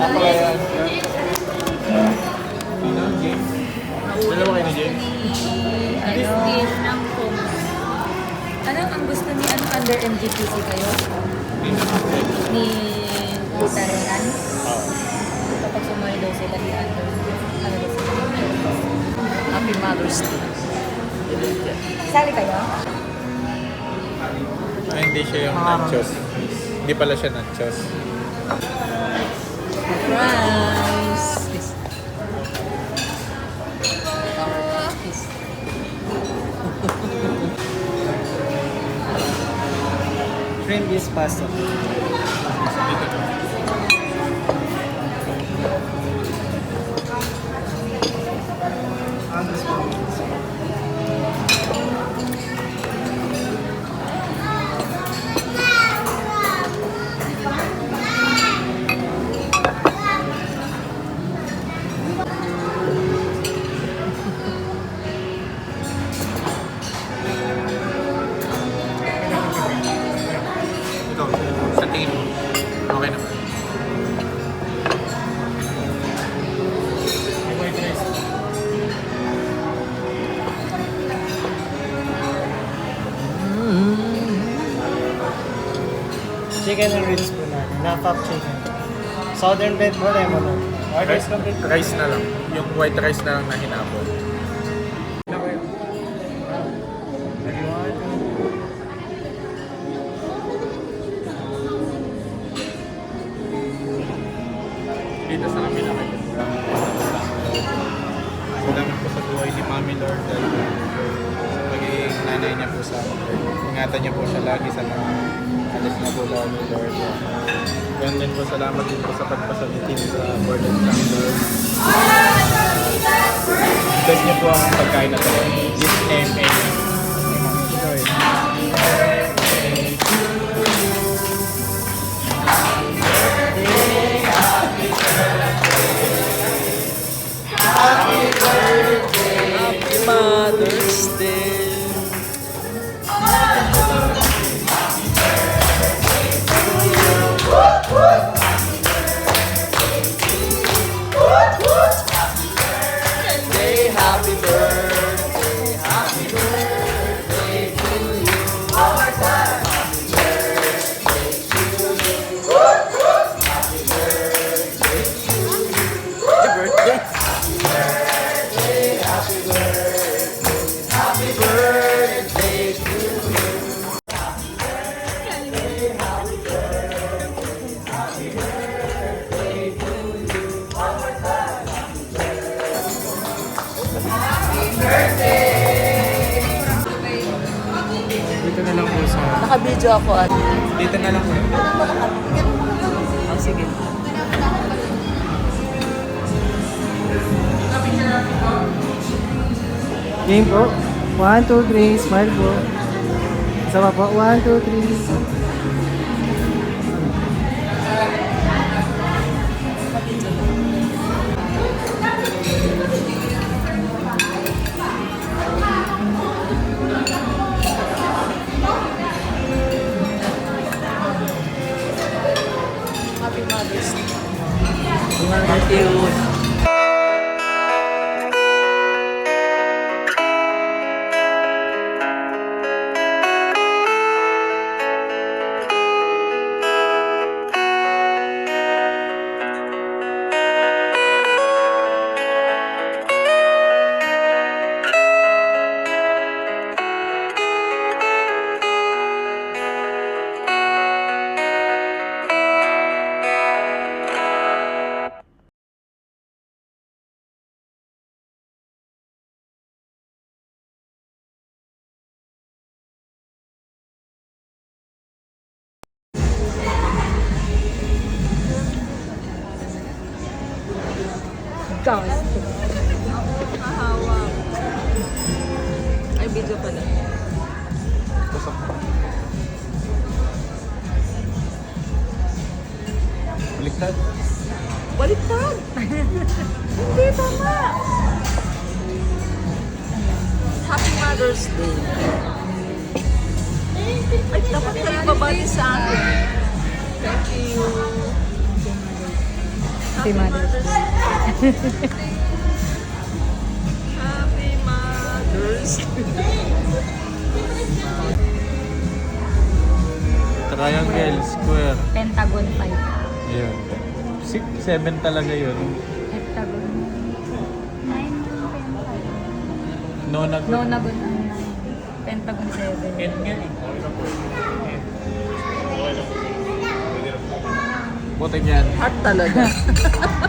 Ako yan. Dalawa kayo ni Jane? Christine ng Combs. Anong ang gusto ni under MGPC kayo? Ni Tarean? Oo. Kapag sumali daw sila ni under, ano daw sila? Happy Mother's Day. Sali kayo? Ay, hindi siya yung nachos. Hindi pala siya nachos. Rice. Cream cheese pasta. Ikaw, sa tingin mo, okay naman. Chicken and ribs po natin. Knock-up chicken. Southern bed po, lemon. Orders complete. Rice na lang. Yung white rice na lang na hinapon. Dito sa kami na kayo. Salamat po sa buhay ni Mami Lord dahil sa pagiging nanay niya po sa amin. Ingatan niya po siya lagi sa mga alis na po lalo Lord. Ganun din po salamat din po sa pagpasalitin sa board of Lord. Best niyo po ang pagkain na ito. This MA. Happy Mother's Day. Happy birthday, happy birthday to you. One more time. Happy birthday to you. Happy birthday to you. Happy birthday. Happy birthday, happy birthday to you. Happy birthday, happy birthday, happy birthday to you. One more time. Dito na lang po sa... Naka-video ako at... Dito na lang po. Oh, sige. Game po. 1, 2, 3. Smile po. Sama po. 1, 2, 3. Happy Mother's Day. Thank you. Ikaw. Mahawak. Ay, video pala. Baliktad. Baliktad! Hindi, tama! Happy Mother's Day. Ay, dapat kayo babati sa akin. Thank you. Happy Mother's Day. Happy Mother's Day. Triangle, square. Pentagon 5. Yun. 6, 7 talaga yun. Heptagon. 9 yung pentagon. Nonagon. Nonagon ang 9. Pentagon 7. Putik yan. Heart talaga.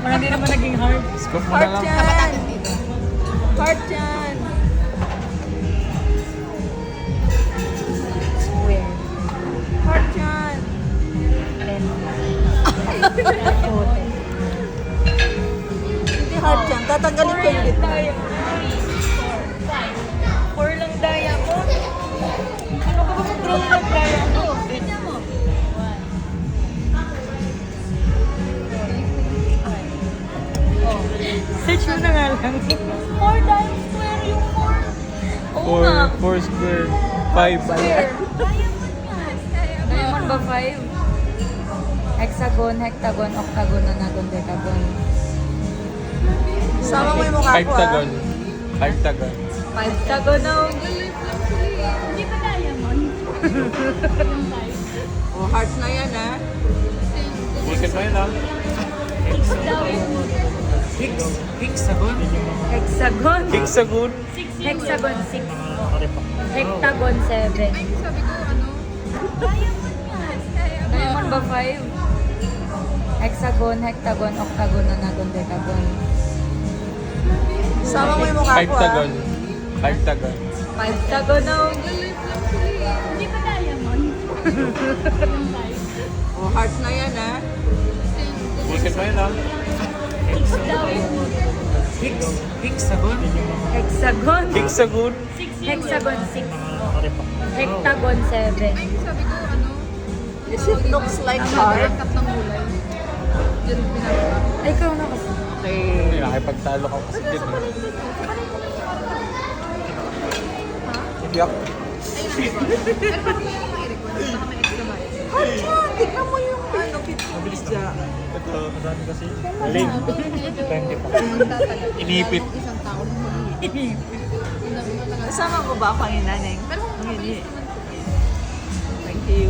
Parang di naman naging hard. Scoop mo na Heart lang. yan. Heart yan. Square. Heart yan. 10. Puti. Hindi heart yan. Tatanggalin ko yung gitna. 4 lang daya mo. Ano ka ba mag-draw ng daya mo? Ganyan mo. 1. Search mo na nga lang. 4 daya square yung 4. Oo nga. 4 square. 5. Square. Diamond ba 5? Hexagon, hectagon, octagon, nonagon, decagon. Sama mo yung mukha ko, Heptagon. Heptagon. 5 tagon na. Hindi ba diamond? Oh, heart na yan, ha? Ikat mo yun, ah. Hexagon? Hexagon. Hexagon. Hexagon 6. Hectagon 7. Sabi ko, ano? Diamond ba 5? Hexagon, hectagon, octagon, nonagon, decagon. Sama mo yung mukha ko, ha? Heptagon. Heptagon. 5 tagon na. Hindi ba diamond? Oh, heart na yan, ha? Ikat mo yun, ah. Hexagon? Hexagon. Hexagon. Hexagon 6. Hectagon 7. Sabi ko, ano? Yes, it looks like heart. Cut ng mulay. Diyan pinagawa. Ay, ikaw na kasi. Hindi, nakipagtalo ka kasi din. Yak. Heart yan! Tignan mo yung ano, pizza. Ito. Marami kasi. Galing. Depende pa. Inipit. Isang taon. Kasama mo ba ako ang inaneng? Hindi. Thank you.